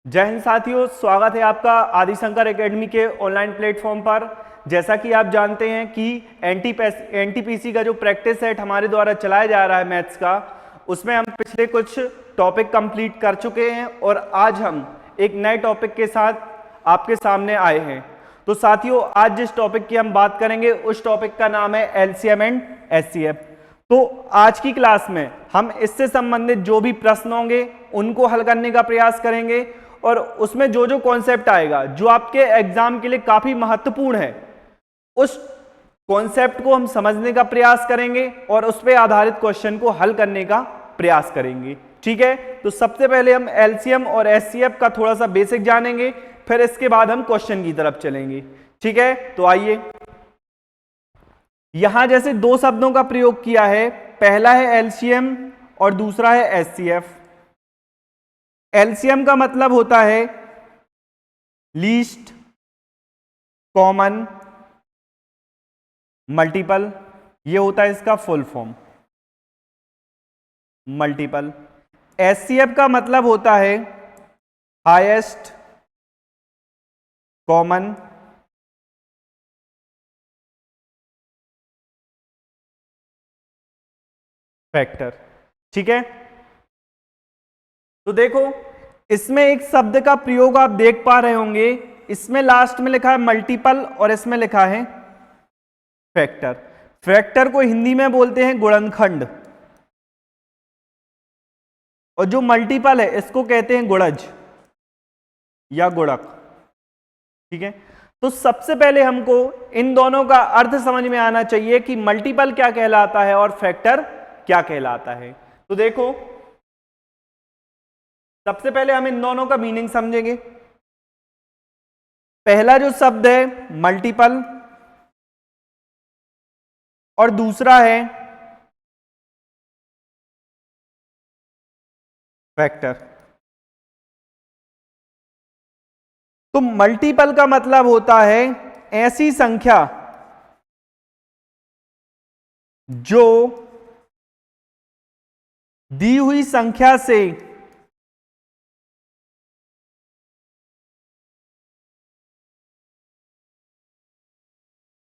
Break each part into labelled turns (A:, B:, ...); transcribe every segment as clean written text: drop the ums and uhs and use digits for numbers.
A: जय हिंद साथियों, स्वागत है आपका आदिशंकर एकेडमी के ऑनलाइन प्लेटफॉर्म पर। जैसा कि आप जानते हैं कि एनटीपीसी का जो प्रैक्टिस सेट हमारे द्वारा चलाया जा रहा है मैथ्स का, उसमें हम पिछले कुछ टॉपिक कंप्लीट कर चुके हैं और आज हम एक नए टॉपिक के साथ आपके सामने आए हैं। तो साथियों, आज जिस टॉपिक की हम बात करेंगे उस टॉपिक का नाम है एलसीएम एंड एचसीएफ। तो आज की क्लास में हम इससे संबंधित जो भी प्रश्न होंगे उनको हल करने का प्रयास करेंगे और उसमें जो जो कॉन्सेप्ट आएगा जो आपके एग्जाम के लिए काफी महत्वपूर्ण है, उस कॉन्सेप्ट को हम समझने का प्रयास करेंगे और उस पर आधारित क्वेश्चन को हल करने का प्रयास करेंगे। ठीक है, तो सबसे पहले हम एलसीएम और एचसीएफ का थोड़ा सा बेसिक जानेंगे, फिर इसके बाद हम क्वेश्चन की तरफ चलेंगे। ठीक है, तो आइए, यहां जैसे दो शब्दों का प्रयोग किया है, पहला है एलसीएम और दूसरा है एचसीएफ। एलसीएम का मतलब होता है लीस्ट कॉमन मल्टीपल, ये होता है इसका फुल फॉर्म मल्टीपल। एचसीएफ का मतलब होता है हाईएस्ट कॉमन फैक्टर। ठीक है, तो देखो इसमें एक शब्द का प्रयोग आप देख पा रहे होंगे, इसमें लास्ट में लिखा है मल्टीपल और इसमें लिखा है फैक्टर। फैक्टर को हिंदी में बोलते हैं गुणनखंड और जो मल्टीपल है इसको कहते हैं गुणज या गुणक। ठीक है, तो सबसे पहले हमको इन दोनों का अर्थ समझ में आना चाहिए कि मल्टीपल क्या कहलाता है और फैक्टर क्या कहलाता है। तो देखो, सबसे पहले हम इन दोनों का मीनिंग समझेंगे। पहला जो शब्द है मल्टीपल और दूसरा है फैक्टर। तो मल्टीपल का मतलब होता है ऐसी संख्या जो दी हुई संख्या से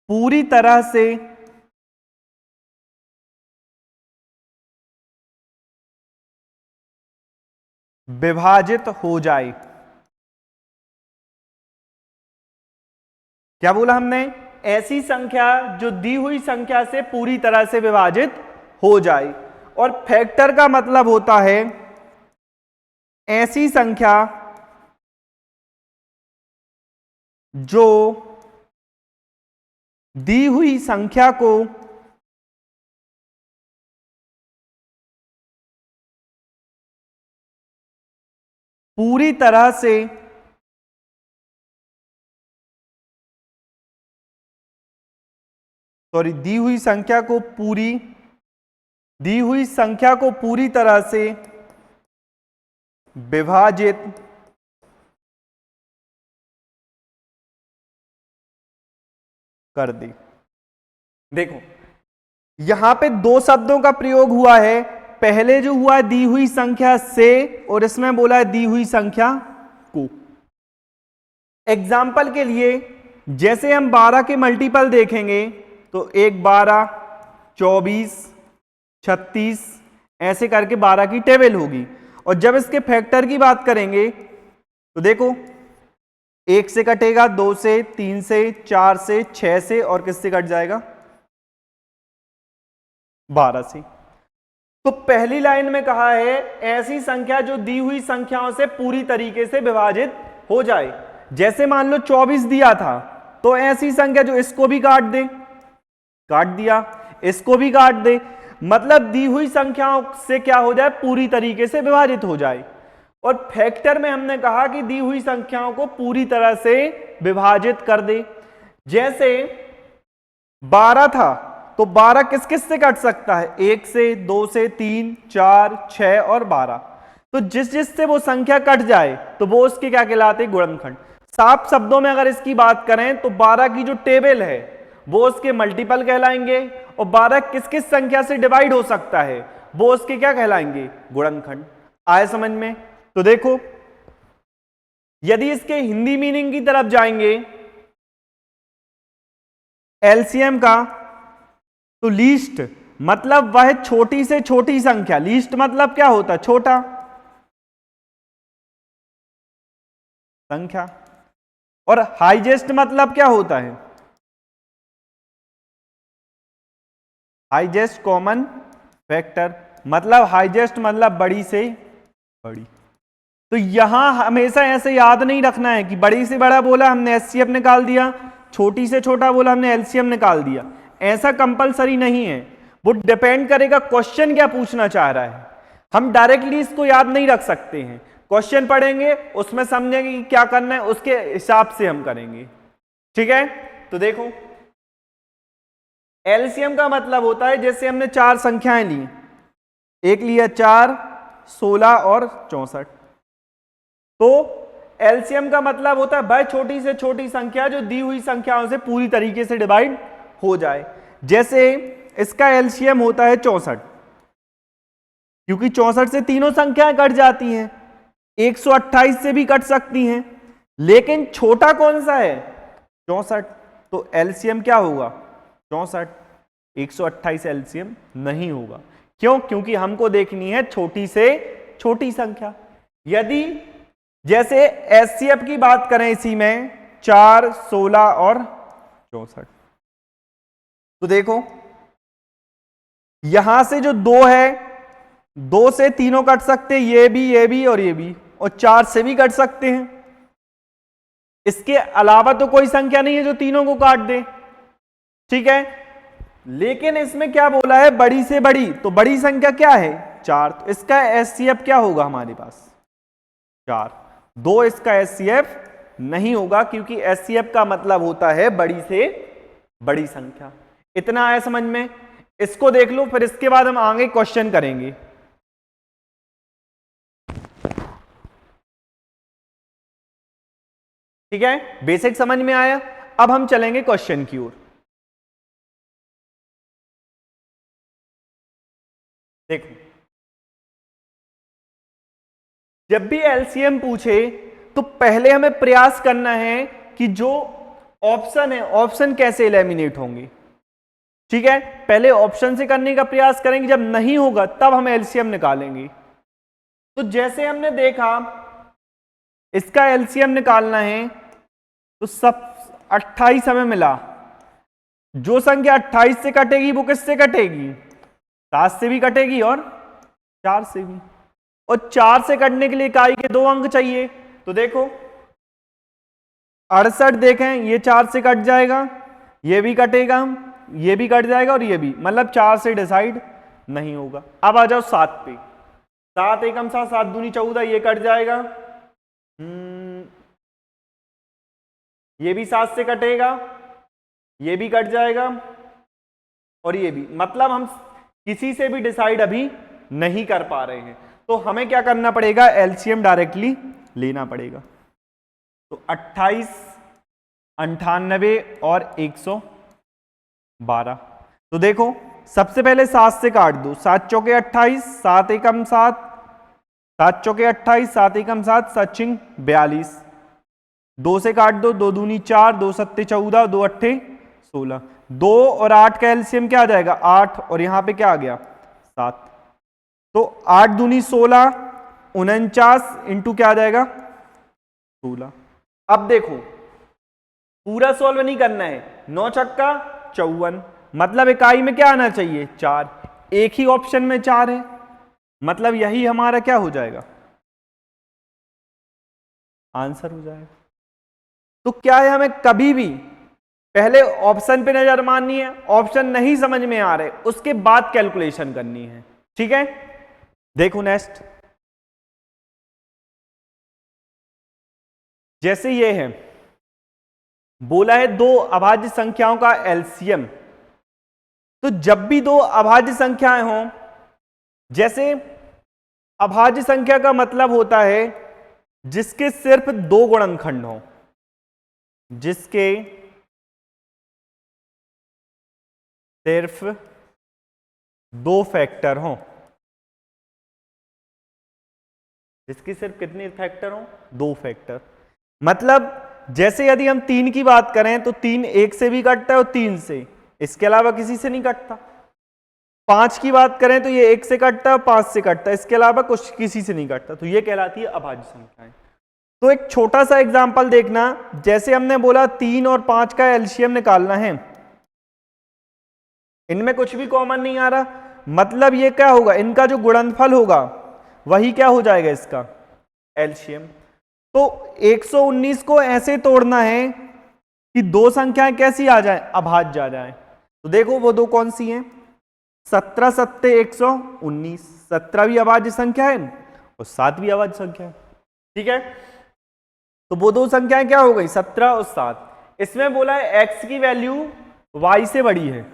A: पूरी तरह से विभाजित हो जाए। क्या बोला हमने? ऐसी संख्या जो दी हुई संख्या से पूरी तरह से विभाजित हो जाए। और फैक्टर का मतलब होता है ऐसी संख्या जो दी हुई संख्या को पूरी तरह से दी हुई संख्या को पूरी तरह से विभाजित कर दी। देखो यहां पे दो शब्दों का प्रयोग हुआ है। पहले जो हुआ है दी हुई संख्या से, और इसमें बोला है दी हुई संख्या को। एग्जाम्पल के लिए जैसे हम 12 के मल्टीपल देखेंगे तो 1 12 24 36 ऐसे करके 12 की टेबल होगी। और जब इसके फैक्टर की बात करेंगे तो देखो 1 से कटेगा, 2 से, 3 से, 4 से, 6 से और किससे कट जाएगा? 12 से। तो पहली लाइन में कहा है ऐसी संख्या जो दी हुई संख्याओं से पूरी तरीके से विभाजित हो जाए। जैसे मान लो 24 दिया था तो ऐसी संख्या जो इसको भी काट दे, काट दिया, इसको भी काट दे, मतलब दी हुई संख्याओं से क्या हो जाए? पूरी तरीके से विभाजित हो जाए। और फैक्टर में हमने कहा कि दी हुई संख्याओं को पूरी तरह से विभाजित कर दे। जैसे 12 था तो 12 किस किस से कट सकता है? 1 से, 2 से, 3, 4, 6 और 12। तो जिस जिस से वो संख्या कट जाए तो वो उसके क्या कहलाते? गुणनखंड। साफ शब्दों में अगर इसकी बात करें तो 12 की जो टेबल है वो उसके मल्टीपल कहलाएंगे और 12 किस किस संख्या से डिवाइड हो सकता है वो उसके क्या कहलाएंगे? गुणनखंड। आए समझ में? तो देखो यदि इसके हिंदी मीनिंग की तरफ जाएंगे एलसीएम का, तो लीस्ट मतलब वह छोटी से छोटी संख्या, लीस्ट मतलब क्या होता है, छोटा संख्या, और हाईएस्ट मतलब क्या होता है, हाईएस्ट कॉमन फैक्टर, मतलब हाईएस्ट मतलब बड़ी से बड़ी। तो यहां हमेशा ऐसे याद नहीं रखना है कि बड़ी से बड़ा बोला हमने एचसीएफ निकाल दिया, छोटी से छोटा बोला हमने एलसीएम निकाल दिया, ऐसा कंपलसरी नहीं है। वो डिपेंड करेगा क्वेश्चन क्या पूछना चाह रहा है। हम डायरेक्टली इसको याद नहीं रख सकते हैं, क्वेश्चन पढ़ेंगे उसमें समझेंगे कि क्या करना है, उसके हिसाब से हम करेंगे। ठीक है, तो देखो एलसीएम का मतलब होता है, जैसे हमने चार संख्याएं ली, एक लिया 4, 16 और 64, तो एलसीएम का मतलब होता है वह छोटी से छोटी संख्या जो दी हुई संख्याओं से पूरी तरीके से डिवाइड हो जाए। जैसे इसका एलसीएम होता है 64, क्योंकि 64 से तीनों संख्याएं कट जाती हैं, 128 से भी कट सकती हैं, लेकिन छोटा कौन सा है, 64, तो एलसीएम क्या होगा 64, 128 एलसीएम नहीं होगा। क्यों? क्योंकि हमको देखनी है छोटी से छोटी संख्या। यदि जैसे एचसीएफ की बात करें इसी में 4, 16 और 64, तो देखो यहां से जो 2 है, 2 से तीनों कट सकते हैं, ये भी और ये भी, और 4 से भी कट सकते हैं। इसके अलावा तो कोई संख्या नहीं है जो तीनों को काट दे। ठीक है, लेकिन इसमें क्या बोला है, बड़ी से बड़ी, तो बड़ी संख्या क्या है 4, तो इसका एचसीएफ क्या होगा हमारे पास 4, 2 इसका एचसीएफ नहीं होगा, क्योंकि एचसीएफ का मतलब होता है बड़ी से बड़ी संख्या। इतना आया समझ में? इसको देख लो, फिर इसके बाद हम आगे क्वेश्चन करेंगे। ठीक है, बेसिक समझ में आया। अब हम चलेंगे क्वेश्चन की ओर। देखो, जब भी एलसीएम पूछे तो पहले हमें प्रयास करना है कि जो ऑप्शन है, ऑप्शन कैसे एलिमिनेट होंगे। ठीक है, पहले ऑप्शन से करने का प्रयास करेंगे, जब नहीं होगा तब हम एलसीएम निकालेंगे। तो जैसे हमने देखा इसका एलसीएम निकालना है, तो सब 28 हमें मिला। जो संख्या 28 से कटेगी वो किससे कटेगी, 7 से भी कटेगी और 4 से भी, और 4 से कटने के लिए इकाई के 2 अंक चाहिए। तो देखो 68 देखें, ये 4 से कट जाएगा, ये भी कटेगा, ये भी कट जाएगा और ये भी, मतलब 4 से डिसाइड नहीं होगा। अब आ जाओ 7 पे, 7 एकम 7, 7 दूनी 14, ये कट जाएगा, ये भी 7 से कटेगा, ये भी कट जाएगा और ये भी, मतलब हम किसी से भी डिसाइड अभी नहीं कर पा रहे हैं। तो हमें क्या करना पड़ेगा, एलसीएम डायरेक्टली लेना पड़ेगा। तो 28, 98 और 112। तो देखो सबसे पहले 7 से काट दो, 7 चौके 28, 7 एकम 7, 7 चौके 28, 7 एकम 7, 7 छिंग 42। 2 से काट दो, 2 दूनी 4, 2 सत्ते 14, 2 अट्ठे 16। 2 और 8 का एलसीएम क्या आ जाएगा 8, और यहां पे क्या आ गया 7। तो 8 दूनी 16, 49 इंटू क्या आ जाएगा 16। अब देखो पूरा सॉल्व नहीं करना है, 9 छक्का 54, मतलब इकाई में क्या आना चाहिए 4, एक ही ऑप्शन में 4 है, मतलब यही हमारा क्या हो जाएगा आंसर हो जाएगा। तो क्या है, हमें कभी भी पहले ऑप्शन पे नजर मारनी है, ऑप्शन नहीं समझ में आ रहे उसके बाद कैलकुलेशन करनी है। ठीक है, देखो नेक्स्ट, जैसे ये है बोला है 2 अभाज्य संख्याओं का एलसीएम। तो जब भी 2 अभाज्य संख्याएं हों, जैसे अभाज्य संख्या का मतलब होता है जिसके सिर्फ 2 गुणनखंड हों, जिसके सिर्फ 2 फैक्टर हों, जिसके सिर्फ कितने फैक्टर हों 2 फैक्टर। मतलब जैसे यदि हम 3 की बात करें तो 3 1 से भी कटता है और 3 से, इसके अलावा किसी से नहीं कटता। 5 की बात करें तो ये 1 से कटता है, 5 से कटता है, इसके अलावा कुछ किसी से नहीं कटता, तो ये कहलाती है अभाज्य संख्याएं। तो एक छोटा सा एग्जांपल देखना, जैसे हमने बोला 3 और 5 का एलसीएम निकालना है, इनमें कुछ भी कॉमन नहीं आ रहा, मतलब ये क्या होगा, इनका जो गुणनफल होगा वही क्या हो जाएगा, इसका एलसीएम। तो 119 को ऐसे तोड़ना है कि दो संख्याएं कैसी आ जाए, अभाज्य आ जाए। तो देखो वो दो कौन सी हैं, 17 सत्ते 119, 17 भी अभाज्य संख्या है और 7 भी अभाज्य संख्या है, ठीक है। तो वो दो संख्याएं क्या हो गई, 17 और 7। इसमें बोला है x की वैल्यू y से बड़ी है,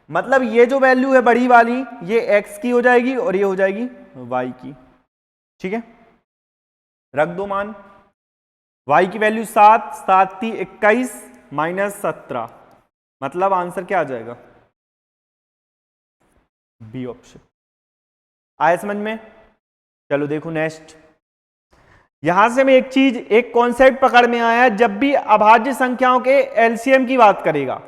A: मतलब ये जो वैल्यू है बड़ी वाली, ये x की हो जाएगी और ये हो जाएगी y की, ठीक है। रख दो मान, y की वैल्यू 7, 7 थी 21 माइनस 17, मतलब आंसर क्या आ जाएगा, बी ऑप्शन। आया समझ में? चलो देखो नेक्स्ट, यहां से मैं एक चीज, एक कॉन्सेप्ट पकड़ में आया, जब भी अभाज्य संख्याओं के एलसीएम की बात करेगा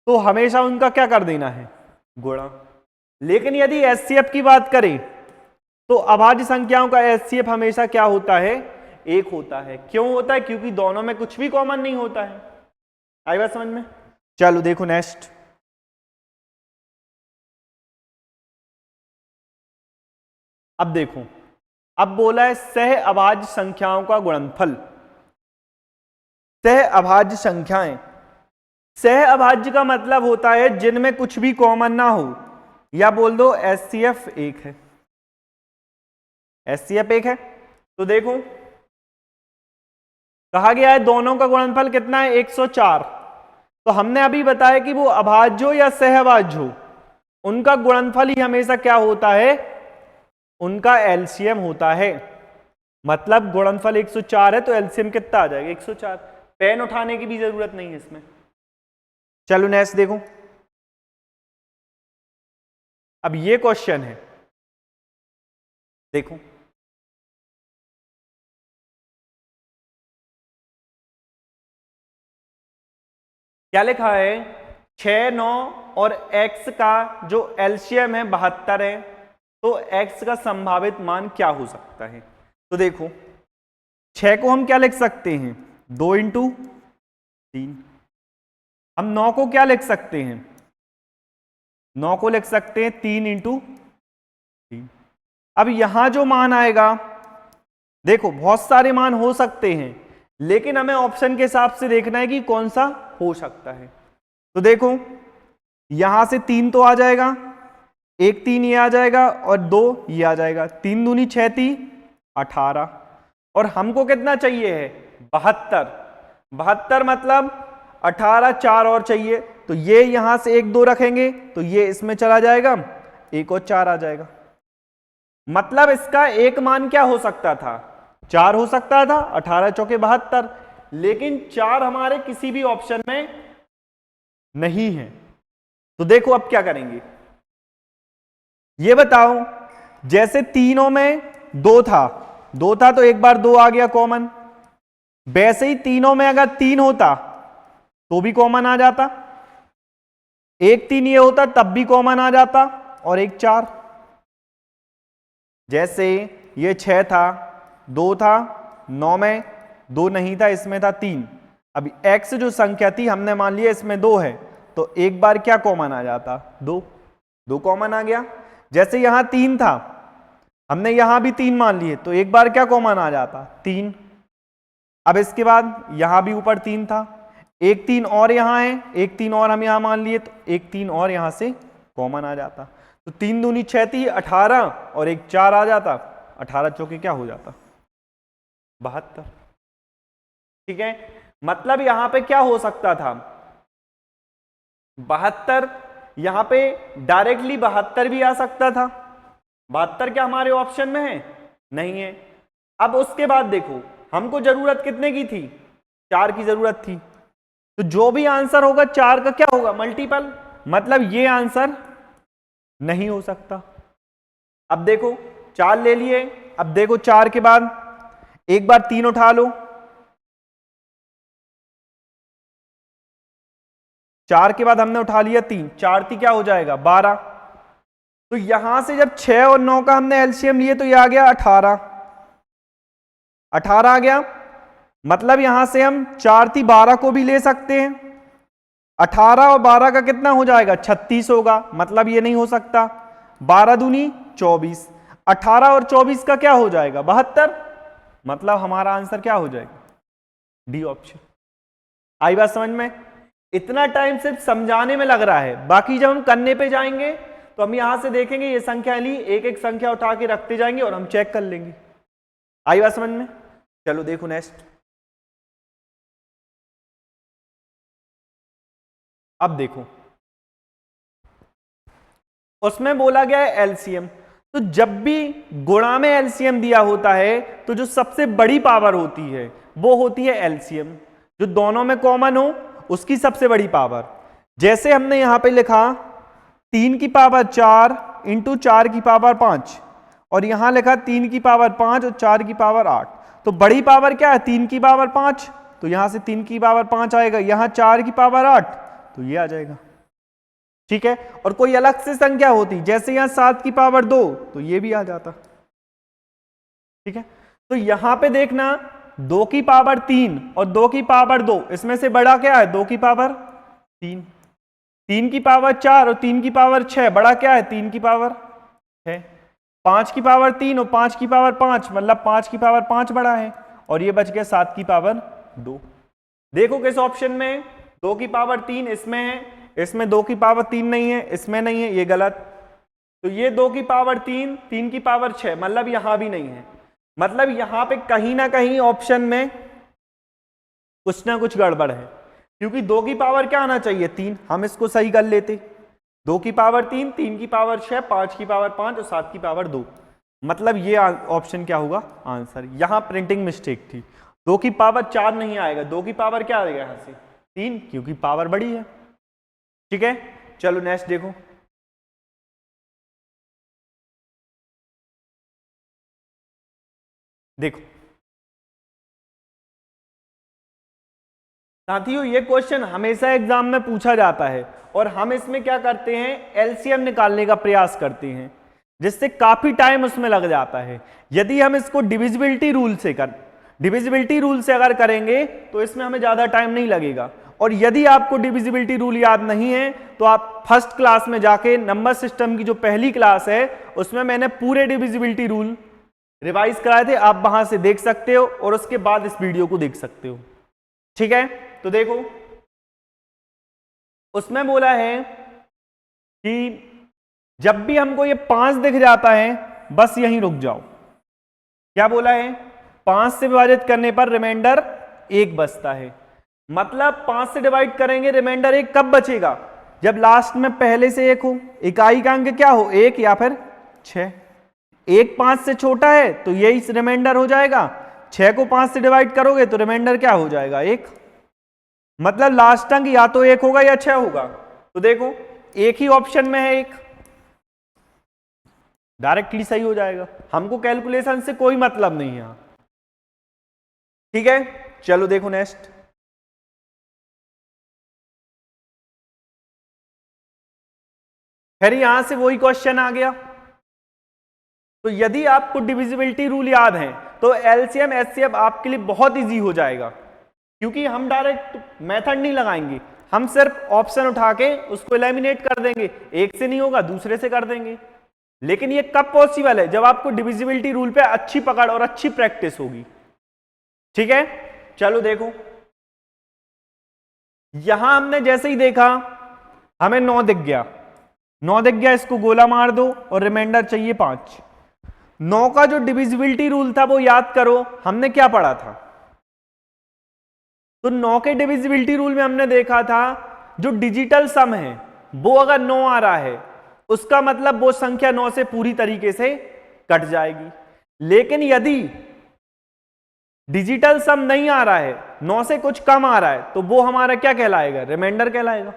A: तो हमेशा उनका क्या कर देना है, गुणा। लेकिन यदि एचसीएफ की बात करें तो अभाज्य संख्याओं का एचसीएफ हमेशा क्या होता है, एक होता है। क्यों होता है, क्योंकि दोनों में कुछ भी कॉमन नहीं होता है। आई बात समझ में? चलो देखो नेक्स्ट, अब देखो, अब बोला है सह अभाज्य संख्याओं का गुणनफल। सह अभाज्य संख्याएं, सह अभाज्य का मतलब होता है जिनमें कुछ भी कॉमन ना हो, या बोल दो एचसीएफ एक है, एचसीएफ एक है। तो देखो कहा गया है दोनों का गुणनफल कितना है, 104। तो हमने अभी बताया कि वो अभाज्य हो या सहअभाज्य हो, उनका गुणनफल ही हमेशा क्या होता है, उनका एलसीएम होता है। मतलब गुणनफल 104 है तो एलसीएम कितना आ जाएगा, 104। पेन उठाने की भी जरूरत नहीं है इसमें। चलो नेक्स्ट देखो, अब ये क्वेश्चन है, देखो क्या लिखा है, 6, 9 और x का जो एलसीएम है 72 है, तो x का संभावित मान क्या हो सकता है। तो देखो 6 को हम क्या लिख सकते हैं, 2 इंटू 3। हम 9 को क्या लिख सकते हैं, 9 को लिख सकते हैं 3 इंटू 3। अब यहां जो मान आएगा, देखो बहुत सारे मान हो सकते हैं, लेकिन हमें ऑप्शन के हिसाब से देखना है कि कौन सा हो सकता है। तो देखो यहां से 3 तो आ जाएगा, 1 3 ये आ जाएगा और 2 ये आ जाएगा, 3 दूनी 6 थी 18, और हमको कितना चाहिए है, 72। 72 मतलब 18, 4 और चाहिए, तो ये यहां से 1 2 रखेंगे तो ये इसमें चला जाएगा, 1 और 4 आ जाएगा। मतलब इसका एक मान क्या हो सकता था, 4 हो सकता था, 18 चौके 72, लेकिन 4 हमारे किसी भी ऑप्शन में नहीं है। तो देखो अब क्या करेंगे, ये बताओ, जैसे तीनों में 2 था, 2 था तो एक बार 2 आ गया कॉमन, वैसे ही तीनों में अगर 3 होता तो भी कॉमन आ जाता, 1 3 ये होता तब भी कॉमन आ जाता, और 1 4। जैसे ये 6 था, 2 था, 9 में 2 नहीं था, इसमें था 3। अब x जो संख्या थी हमने मान लिया इसमें 2 है, तो एक बार क्या कॉमन आ जाता, 2 कॉमन आ गया। जैसे यहां 3 था, हमने यहां भी 3 मान लिए, तो एक बार क्या कॉमन आ जाता, 3। अब इसके बाद यहां भी ऊपर 3 था, 1 3 और यहां है, 1 3 और हम यहां मान लिए, तो 1 3 और यहां से कॉमन आ जाता। तो 3 दूनी 6 थी 18 और 1 4 आ जाता, 18 चौके क्या हो जाता, 72। ठीक है, मतलब यहां पे क्या हो सकता था, 72, यहां पे डायरेक्टली 72 भी आ सकता था। 72 क्या हमारे ऑप्शन में है, नहीं है। अब उसके बाद देखो हमको जरूरत कितने की थी, 4 की जरूरत थी, तो जो भी आंसर होगा 4 का क्या होगा, मल्टीपल, मतलब ये आंसर नहीं हो सकता। अब देखो 4 ले लिए, अब देखो 4 के बाद एक बार 3 उठा लो, 4 के बाद हमने उठा लिया 3, 4 3 क्या हो जाएगा 12। तो यहां से जब 6 और 9 का हमने एलसीएम लिए तो ये आ गया 18, 18 आ गया। मतलब यहां से हम 4 3 12 को भी ले सकते हैं, 18 और 12 का कितना हो जाएगा 36 होगा, मतलब ये नहीं हो सकता, 12 दूनी 24, 18 और 24 का क्या हो जाएगा 72, मतलब हमारा आंसर क्या हो जाएगा डी ऑप्शन। आई बात समझ में? इतना टाइम सिर्फ समझाने में लग रहा है, बाकी जब हम करने पे जाएंगे तो हम यहां से देखेंगे ये संख्या ली, एक एक संख्या उठा के रखते जाएंगे और हम चेक कर लेंगे। आई बात समझ में? चलो देखो नेक्स्ट। अब देखो उसमें बोला गया है एलसीएम, तो जब भी गुणा में एलसीएम दिया होता है तो जो सबसे बड़ी पावर होती है वो होती है एलसीएम, जो दोनों में कॉमन हो उसकी सबसे बड़ी पावर। जैसे हमने यहां पे लिखा 3 की पावर 4 इंटू 4 की पावर 5, और यहां लिखा 3 की पावर 5 और 4 की पावर 8, तो बड़ी पावर क्या है 3 की पावर 5, तो यहां से 3 की पावर 5 आएगा, यहां 4 की पावर 8 तो ये आ जाएगा। ठीक है, और कोई अलग से संख्या होती जैसे यहां 7 की पावर 2 तो ये भी आ जाता। ठीक है, तो यहां पे देखना 2 की पावर 3 और 2 की पावर 2, इसमें से बड़ा क्या है 2 की पावर 3, 3 की पावर 4 और 3 की पावर 6, बड़ा क्या है 3 की पावर 6, 5 की पावर 3 और 5 की पावर 5, मतलब 5 की पावर 5 बड़ा है, और ये बच गया 7 की पावर 2। देखो किस ऑप्शन में 2 की पावर 3 इसमें है, इसमें 2 की पावर 3 नहीं है, इसमें नहीं है, ये गलत। तो ये 2 की पावर 3, 3 की पावर 6, मतलब यहां भी नहीं है, मतलब यहां पे कहीं ना कहीं ऑप्शन में कुछ ना कुछ गड़बड़ है, क्योंकि 2 की पावर क्या आना चाहिए 3, हम इसको सही कर लेते, 2 की पावर 3, 3 की पावर 6, 5 की पावर 5 और 7 की पावर 2, मतलब ये ऑप्शन क्या होगा आंसर। यहां प्रिंटिंग मिस्टेक थी, 2 की पावर 4 नहीं आएगा, 2 की पावर क्या आएगा यहां से 3, क्योंकि पावर बड़ी है। ठीक है, चलो नेक्स्ट देखो। देखो साथियों, ये क्वेश्चन हमेशा एग्जाम में पूछा जाता है और हम इसमें क्या करते हैं एलसीएम निकालने का प्रयास करते हैं, जिससे काफी टाइम उसमें लग जाता है। यदि हम इसको डिविजिबिलिटी रूल से अगर करेंगे तो इसमें हमें ज्यादा टाइम नहीं लगेगा। और यदि आपको डिविजिबिलिटी रूल याद नहीं है तो आप फर्स्ट क्लास में जाके नंबर सिस्टम की जो पहली क्लास है उसमें मैंने पूरे डिविजिबिलिटी रूल रिवाइज कराए थे, आप वहां से देख सकते हो और उसके बाद इस वीडियो को देख सकते हो। ठीक है, तो देखो उसमें बोला है कि जब भी हमको ये 5 दिख जाता है बस यहीं रुक जाओ। क्या बोला है 5 से विभाजित करने पर रिमाइंडर 1 बचता है, मतलब 5 से डिवाइड करेंगे रिमाइंडर 1 कब बचेगा जब लास्ट में पहले से 1 हो, इकाई का अंक क्या हो 1 या फिर 6, 1 5 से छोटा है तो यही रिमाइंडर हो जाएगा, 6 को 5 से डिवाइड करोगे तो रिमाइंडर क्या हो जाएगा 1, मतलब लास्ट अंक या तो 1 होगा या 6 होगा। तो देखो एक ही ऑप्शन में है 1, डायरेक्टली सही हो जाएगा, हमको कैलकुलेशन से कोई मतलब नहीं है। ठीक है, चलो देखो नेक्स्ट। फिर यहां से वही क्वेश्चन आ गया, तो यदि आपको डिविजिबिलिटी रूल याद है तो एलसीएम एचसीएफ आपके लिए बहुत इजी हो जाएगा, क्योंकि हम डायरेक्ट मेथड नहीं लगाएंगे, हम सिर्फ ऑप्शन उठा के उसको एलिमिनेट कर देंगे, एक से नहीं होगा दूसरे से कर देंगे। लेकिन ये कब पॉसिबल है जब आपको डिविजिबिलिटी रूल पे अच्छी पकड़ और अच्छी प्रैक्टिस होगी। ठीक है, चलो देखो यहां हमने जैसे ही देखा हमें 9 दिख गया, 9 दिख गया, इसको गोला मार दो और रिमाइंडर चाहिए 5। 9 का जो डिविजिबिलिटी रूल था वो याद करो, हमने क्या पढ़ा था, तो 9 के डिविजिबिलिटी रूल में हमने देखा था जो डिजिटल सम है वो अगर 9 आ रहा है उसका मतलब वो संख्या 9 से पूरी तरीके से कट जाएगी। लेकिन यदि डिजिटल सम नहीं आ रहा है, 9 से कुछ कम आ रहा है, तो वो हमारा क्या कहलाएगा रिमाइंडर कहलाएगा।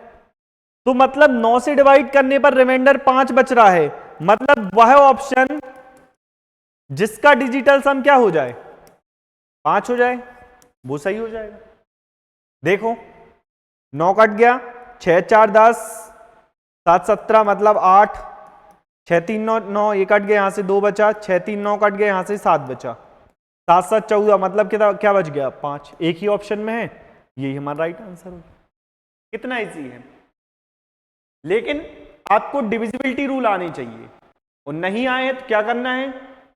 A: तो मतलब 9 से डिवाइड करने पर रिमाइंडर 5 बच रहा है, मतलब वह ऑप्शन जिसका डिजिटल सम क्या हो जाए 5 हो जाए, वो सही हो जाएगा। देखो 9 कट गया, 6 4 10, 7 17 मतलब 8, 6 3 9 9, ये कट गया, यहां से 2 बचा, 6 3 9 कट गया, यहां से 7 बचा, 7 7 14 मतलब क्या बच गया 5। एक ही ऑप्शन में है, यही हमारा राइट आंसर हो। कितना इजी है। लेकिन आपको डिविजिबिलिटी रूल आनी चाहिए, और नहीं आए तो क्या करना है,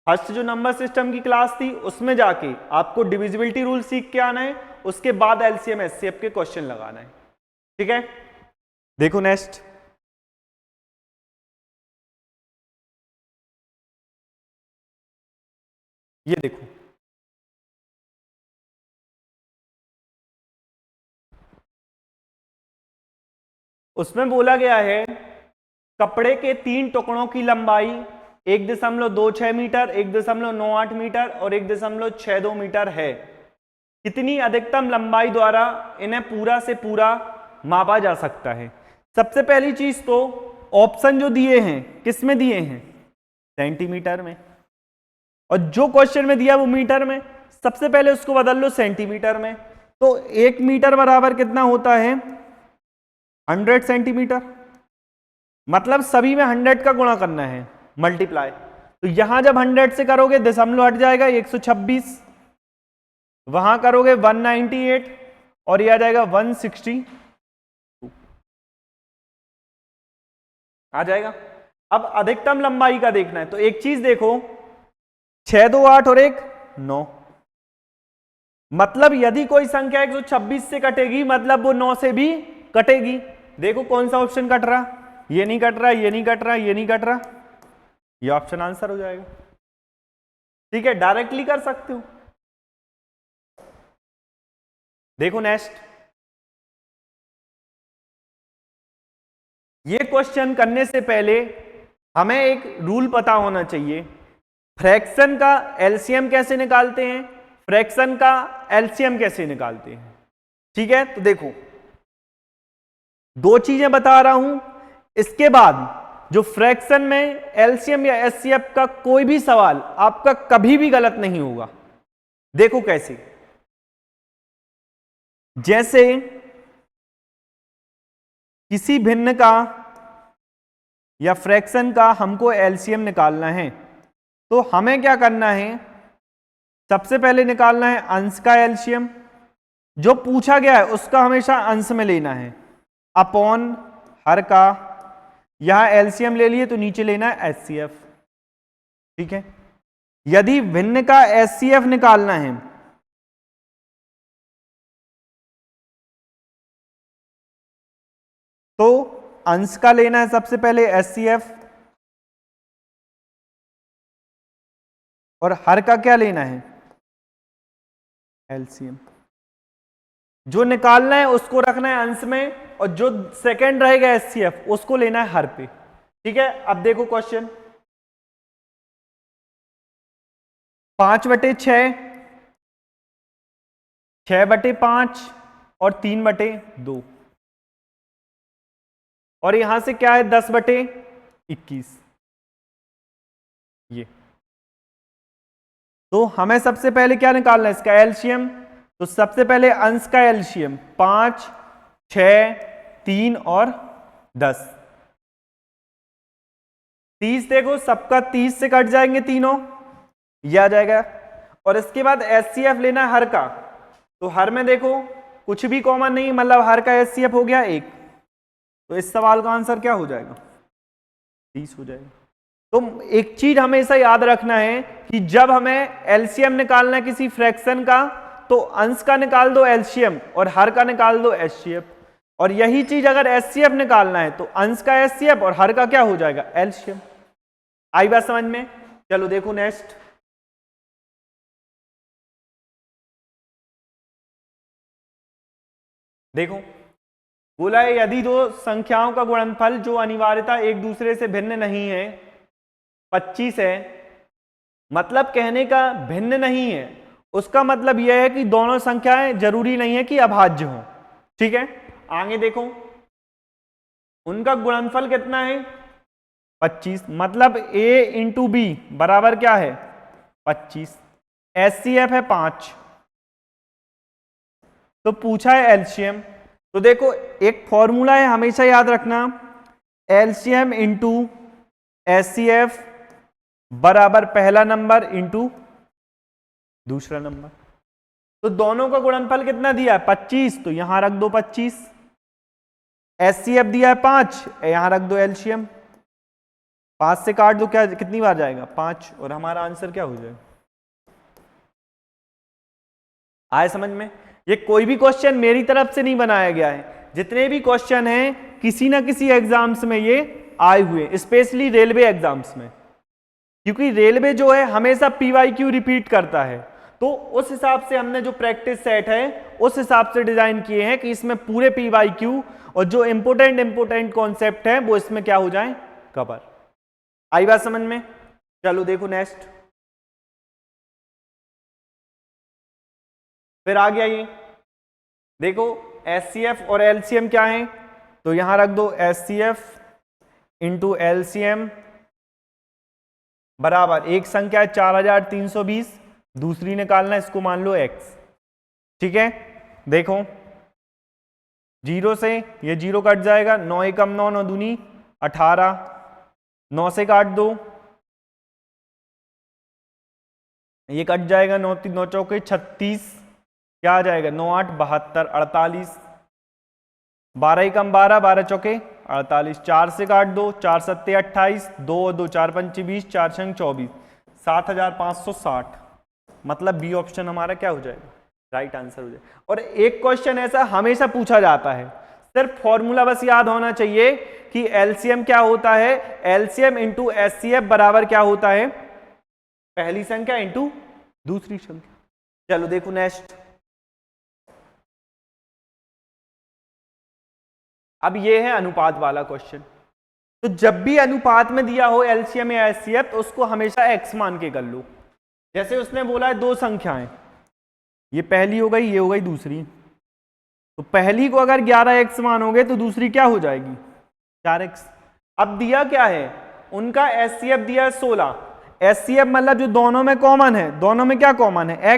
A: फर्स्ट जो नंबर सिस्टम की क्लास थी उसमें जाके आपको डिविजिबिलिटी रूल सीख के आना है, उसके बाद एलसीएम एचसीएफ के क्वेश्चन लगाना है। ठीक है, देखो नेक्स्ट, ये देखो उसमें बोला गया है कपड़े के 3 टुकड़ों की लंबाई 1.26 मीटर, 1.98 मीटर और 1.62 मीटर है। कितनी अधिकतम लंबाई द्वारा इन्हें पूरा से पूरा मापा जा सकता है। सबसे पहली चीज तो ऑप्शन जो दिए हैं किस में दिए हैं, सेंटीमीटर में, और जो क्वेश्चन में दिया वो मीटर में। सबसे पहले उसको बदल लो सेंटीमीटर में, तो 1 मीटर बराबर कितना होता है 100 सेंटीमीटर, मतलब सभी में 100 का गुणा करना है, मल्टीप्लाई। तो यहां जब 100 से करोगे दशमलव हट जाएगा 126, वहां करोगे 198 और ये आ जाएगा 160 आ जाएगा। अब अधिकतम लंबाई का देखना है, तो एक चीज देखो 6 2 8 और 1 9, मतलब यदि कोई संख्या 126 से कटेगी मतलब वो 9 से भी कटेगी। देखो कौन सा ऑप्शन कट रहा, ये नहीं कट रहा, ये नहीं कट रहा, ये नहीं कट रहा, ये ऑप्शन आंसर हो जाएगा। ठीक है, डायरेक्टली कर सकते हो। देखो नेक्स्ट, ये क्वेश्चन करने से पहले हमें एक रूल पता होना चाहिए, फ्रैक्शन का एलसीएम कैसे निकालते हैं, फ्रैक्शन का एलसीएम कैसे निकालते हैं। ठीक है, तो देखो 2 चीजें बता रहा हूं, इसके बाद जो फ्रैक्शन में एलसीएम या एचसीएफ का कोई भी सवाल आपका कभी भी गलत नहीं होगा। देखो कैसे, जैसे किसी भिन्न का या फ्रैक्शन का हमको एलसीएम निकालना है, तो हमें क्या करना है, सबसे पहले निकालना है अंश का एलसीएम, जो पूछा गया है उसका हमेशा अंश में लेना है, अपॉन हर का, यहां एलसीएम ले लिए तो नीचे लेना है एचसीएफ। ठीक है, यदि भिन्न का एचसीएफ निकालना है तो अंश का लेना है सबसे पहले एचसीएफ, और हर का क्या लेना है एलसीएम। जो निकालना है उसको रखना है अंश में, और जो सेकंड रहेगा एचसीएफ उसको लेना है हर पे। ठीक है, अब देखो क्वेश्चन 5/6, 6/5 और 3/2, और यहां से क्या है 10/21। ये तो हमें सबसे पहले क्या निकालना है इसका एलसीएम, तो सबसे पहले अंश का एलसीएम 5 6 3 और 10, 30 देखो सबका 30 से कट जाएंगे तीनों, ये आ जाएगा। और इसके बाद एचसीएफ लेना है हर का, तो हर में देखो कुछ भी कॉमन नहीं, मतलब हर का एचसीएफ हो गया 1, तो इस सवाल का आंसर क्या हो जाएगा 30 हो जाएगा। तो एक चीज हमेशा याद रखना है कि जब हमें एलसीएम निकालना है किसी फ्रैक्शन का, तो अंश का निकाल दो एलसीएम और हर का निकाल दो एचसीएफ, और यही चीज अगर एचसीएफ निकालना है तो अंश का एचसीएफ और हर का क्या हो जाएगा एलसीएम। आई बात समझ में। चलो देखो नेक्स्ट, देखो बोला है यदि 2 संख्याओं का गुणनफल जो अनिवार्यता एक दूसरे से भिन्न नहीं है 25 है, मतलब कहने का भिन्न नहीं है उसका मतलब यह है कि दोनों संख्याएं जरूरी नहीं है कि अभाज्य हो। ठीक है, आगे देखो उनका गुणनफल कितना है 25, मतलब a इंटू बी बराबर क्या है 25, एचसीएफ है 5, तो पूछा है एलसीएम। तो देखो एक फॉर्मूला है, हमेशा याद रखना, एलसीएम इंटू एचसीएफ बराबर पहला नंबर इंटू दूसरा नंबर। तो दोनों का गुणनफल कितना दिया है 25, तो यहां रख दो 25। एचसीएफ दिया है 5, यहां रख दो एलसीएम। 5 से काट दो, क्या कितनी बार जाएगा 5, और हमारा आंसर क्या हो जाएगा। आए समझ में। ये कोई भी क्वेश्चन मेरी तरफ से नहीं बनाया गया है, जितने भी क्वेश्चन हैं किसी ना किसी एग्जाम्स में ये आए हुए, स्पेशली रेलवे एग्जाम्स में, क्योंकि रेलवे जो है हमेशा पीवाईक्यू रिपीट करता है। तो उस हिसाब से हमने जो प्रैक्टिस सेट है उस हिसाब से डिजाइन किए हैं कि इसमें पूरे पीवाईक्यू और जो इंपोर्टेंट कॉन्सेप्ट है वो इसमें क्या हो जाए कवर। आई बात समझ में। चलो देखो नेक्स्ट, फिर आ गया ये देखो एचसीएफ और एलसीएम क्या है, तो यहां रख दो एचसीएफ इंटू एलसीएम बराबर, एक संख्या है 4320, दूसरी निकालना, इसको मान लो x। ठीक है, देखो 0 से ये 0 कट जाएगा, 9 एकम 9, 9 दूनी 18, 9 से काट दो, ये कट जाएगा, 9 9 चौके 36, क्या आ जाएगा 9 8 72 48, 12 एकम 12, 12 चौके 48, 4 से काट दो, 4 सत्ते 28, 2 2 4 पंचे 20, 4 छंग 24, 7560। मतलब बी ऑप्शन हमारा क्या हो जाएगा, राइट आंसर हो जाएगा। और एक क्वेश्चन ऐसा हमेशा पूछा जाता है, सिर्फ फॉर्मूला बस याद होना चाहिए कि एलसीएम क्या होता है, एलसीएम इंटू एचसीएफ बराबर क्या होता है, पहली संख्या इंटू दूसरी संख्या। चलो देखो नेक्स्ट, अब ये है अनुपात वाला क्वेश्चन। तो जब भी अनुपात में दिया हो एलसीएम या एचसीएफ तो उसको हमेशा एक्स मान के कर लो। जैसे उसने बोला है दो संख्याएं, ये पहली हो गई, ये हो गई दूसरी, तो पहली को अगर 11x मानोगे तो दूसरी क्या हो जाएगी 4x। अब दिया क्या है उनका एचसीएफ दिया है 16, एचसीएफ मतलब जो दोनों में कॉमन है, दोनों में क्या कॉमन है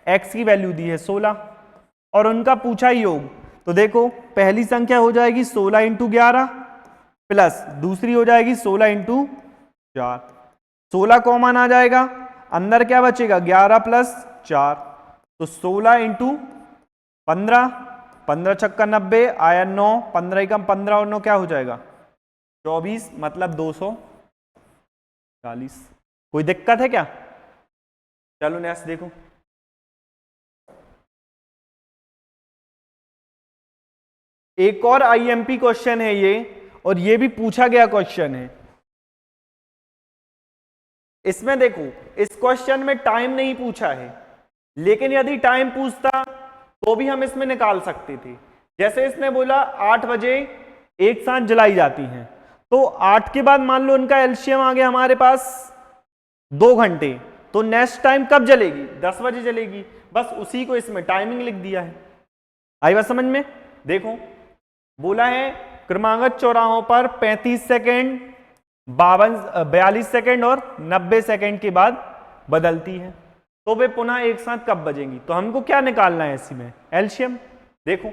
A: x की वैल्यू दी है 16, और उनका पूछा योग। तो देखो पहली संख्या हो जाएगी 16 इंटू 11 प्लस दूसरी हो जाएगी 16 इंटू 4, 16 कॉमन आ जाएगा, अंदर क्या बचेगा 11 प्लस 4, तो 16 इंटू 15, 15 छक्का 90 आया 9, 15 एकम 15 और 9 क्या हो जाएगा 24, मतलब 240। कोई दिक्कत है क्या। चलो नेक्स्ट देखो, एक और आईएमपी क्वेश्चन है ये, और ये भी पूछा गया क्वेश्चन है। इसमें देखो इस क्वेश्चन में टाइम नहीं पूछा है, लेकिन यदि टाइम पूछता तो भी हम इसमें निकाल सकते थे। जैसे इसने बोला 8 बजे एक साथ जलाई जाती हैं, तो 8 के बाद मान लो उनका एलसीएम आ गया हमारे पास 2 घंटे, तो नेक्स्ट टाइम कब जलेगी 10 बजे जलेगी, बस उसी को इसमें टाइमिंग लिख दिया है। आई बात समझ में। देखो बोला है क्रमागत चौराहों पर 35 सेकेंड 42 सेकेंड और 90 सेकेंड के बाद बदलती है, तो वे पुनः एक साथ कब बजेंगी। तो हमको क्या निकालना है इसी में एलसीएम। देखो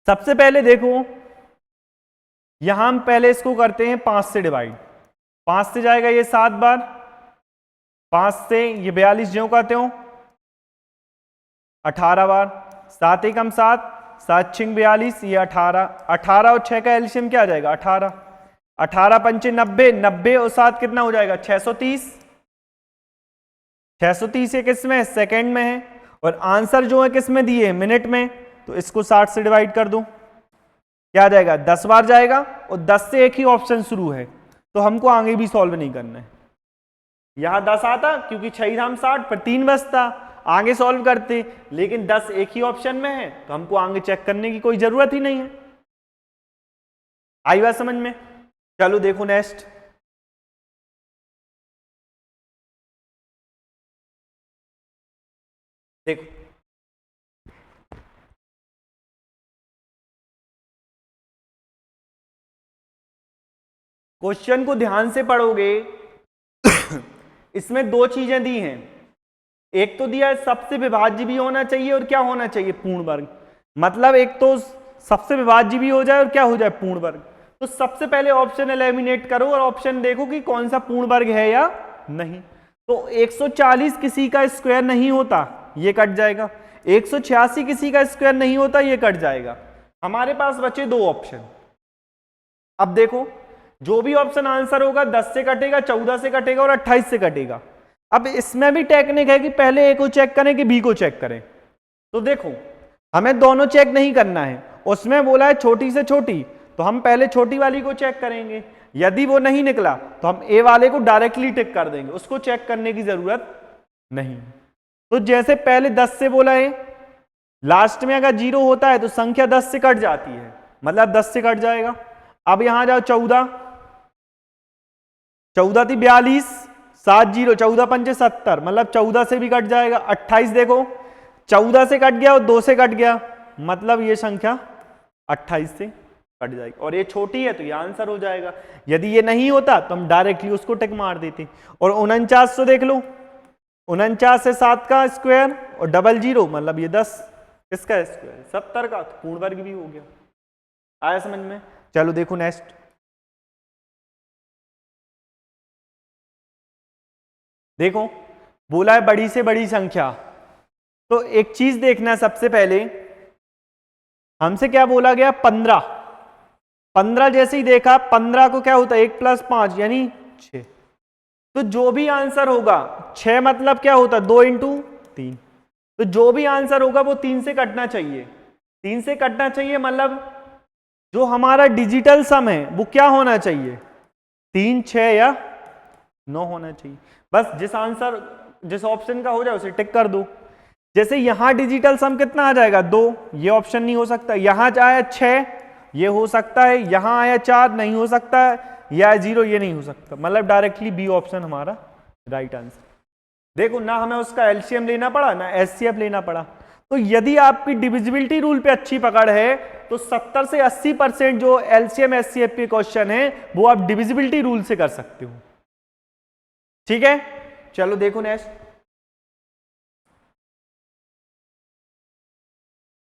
A: सबसे पहले देखो यहां हम पहले इसको करते हैं 5 से डिवाइड, 5 से जाएगा ये 7 बार, 5 से ये 42 ज्यों का त्यों 18 बार, 7 एकम 7, 7 छिंग 42, ये 18, 18 और 6 का एलसीएम क्या आ जाएगा 18, 18 पंचे 90, 90 और 7 कितना हो जाएगा 630, 630 ये किस में है सेकेंड में है, और आंसर जो है किस में दिए है मिनट में, तो इसको 60 से डिवाइड कर दो, क्या आ जाएगा 10 बार जाएगा, और 10 से एक ही ऑप्शन शुरू है, तो हमको आगे भी सॉल्व नहीं करना है। यहां 10 आता क्योंकि 6 धाम 60 पर 3 बचता, आगे सॉल्व करते, लेकिन 10 एक ही ऑप्शन में है तो हमको आगे चेक करने की कोई जरूरत ही नहीं है। आई बात समझ में। चलो देखो नेक्स्ट, देखो क्वेश्चन को ध्यान से पढ़ोगे इसमें दो चीजें दी हैं, एक तो दिया है सबसे विभाज्य भी होना चाहिए और क्या होना चाहिए, पूर्ण वर्ग। मतलब एक तो सबसे विभाज्य भी हो जाए और क्या हो जाए, पूर्ण वर्ग। तो सबसे पहले ऑप्शन एलिमिनेट करो और ऑप्शन देखो कि कौन सा पूर्ण वर्ग है या नहीं। तो 140 किसी का स्क्वायर नहीं होता, ये कट जाएगा। 186 किसी का स्क्वायर नहीं होता, ये कट जाएगा। हमारे पास बचे दो ऑप्शन। अब देखो जो भी ऑप्शन आंसर होगा 10 से कटेगा, 14 से कटेगा और 28 से कटेगा। अब इसमें भी टेक्निक है कि पहले ए को चेक करें कि बी को चेक करें। तो देखो हमें दोनों चेक नहीं करना है, उसमें बोला है छोटी से छोटी, तो हम पहले छोटी वाली को चेक करेंगे। यदि वो नहीं निकला तो हम ए वाले को डायरेक्टली टिक कर देंगे, उसको चेक करने की जरूरत नहीं। तो जैसे पहले 10 से बोला है, लास्ट में अगर 0 होता है तो संख्या 10 से कट जाती है, मतलब 10 से कट जाएगा। अब यहां जाओ 14, 14 थी 42, 7 0, 14 पंचे 70, मतलब 14 से भी कट जाएगा। 28 देखो 14 से कट गया और 2 से कट गया, मतलब ये संख्या 28 से कट जाएगी। और ये छोटी है तो ये आंसर हो जाएगा। यदि ये नहीं होता तो हम डायरेक्टली उसको टिक मार देते। और 49 देख लो, 49 से 7 का स्क्वायर और डबल 0, मतलब ये 10, किसका स्क्वायर, 70 का, तो पूर्ण वर्ग भी हो गया। आया समझ में? चलो देखो नेक्स्ट। देखो बोला है बड़ी से बड़ी संख्या, तो एक चीज देखना सबसे पहले, हमसे क्या बोला गया, 15। 15 जैसे ही देखा, 15 को क्या होता है 1 + 5 यानी 6। तो जो भी आंसर होगा 6 मतलब क्या होता है 2 × 3, तो जो भी आंसर होगा वो 3 से कटना चाहिए। 3 से कटना चाहिए मतलब जो हमारा डिजिटल सम है वो क्या होना चाहिए, 3, 6 या 9 होना चाहिए। बस जिस ऑप्शन का हो जाए उसे टिक कर दो। जैसे यहां डिजिटल सम कितना आ जाएगा 2, ये ऑप्शन नहीं हो सकता। यहां आया 6, ये हो सकता है। यहां आया 4, नहीं हो सकता है। या 0, ये नहीं हो सकता। मतलब डायरेक्टली बी ऑप्शन हमारा राइट आंसर। देखो ना हमें उसका एलसीएम लेना पड़ा ना एचसीएफ लेना पड़ा। तो यदि आपकी डिविजिबिलिटी रूल पे अच्छी पकड़ है तो 70 से 80% जो एलसीएम एचसीएफ के क्वेश्चन है वो आप डिविजिबिलिटी रूल से कर सकते हो। ठीक है, चलो देखो नेक्स्ट।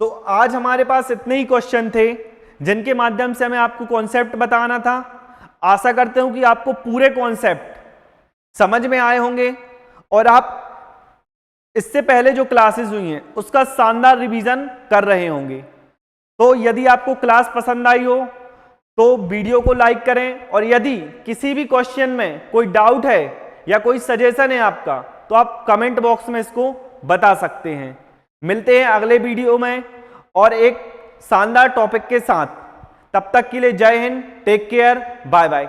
A: तो आज हमारे पास इतने ही क्वेश्चन थे जिनके माध्यम से हमें आपको कॉन्सेप्ट बताना था। आशा करते हूं कि आपको पूरे कॉन्सेप्ट समझ में आए होंगे और आप इससे पहले जो क्लासेस हुई हैं उसका शानदार रिवीजन कर रहे होंगे। तो यदि आपको क्लास पसंद आई हो तो वीडियो को लाइक करें, और यदि किसी भी क्वेश्चन में कोई डाउट है या कोई सजेशन है आपका तो आप कमेंट बॉक्स में इसको बता सकते हैं। मिलते हैं अगले वीडियो में और एक शानदार टॉपिक के साथ। तब तक के लिए जय हिंद, टेक केयर, बाय बाय।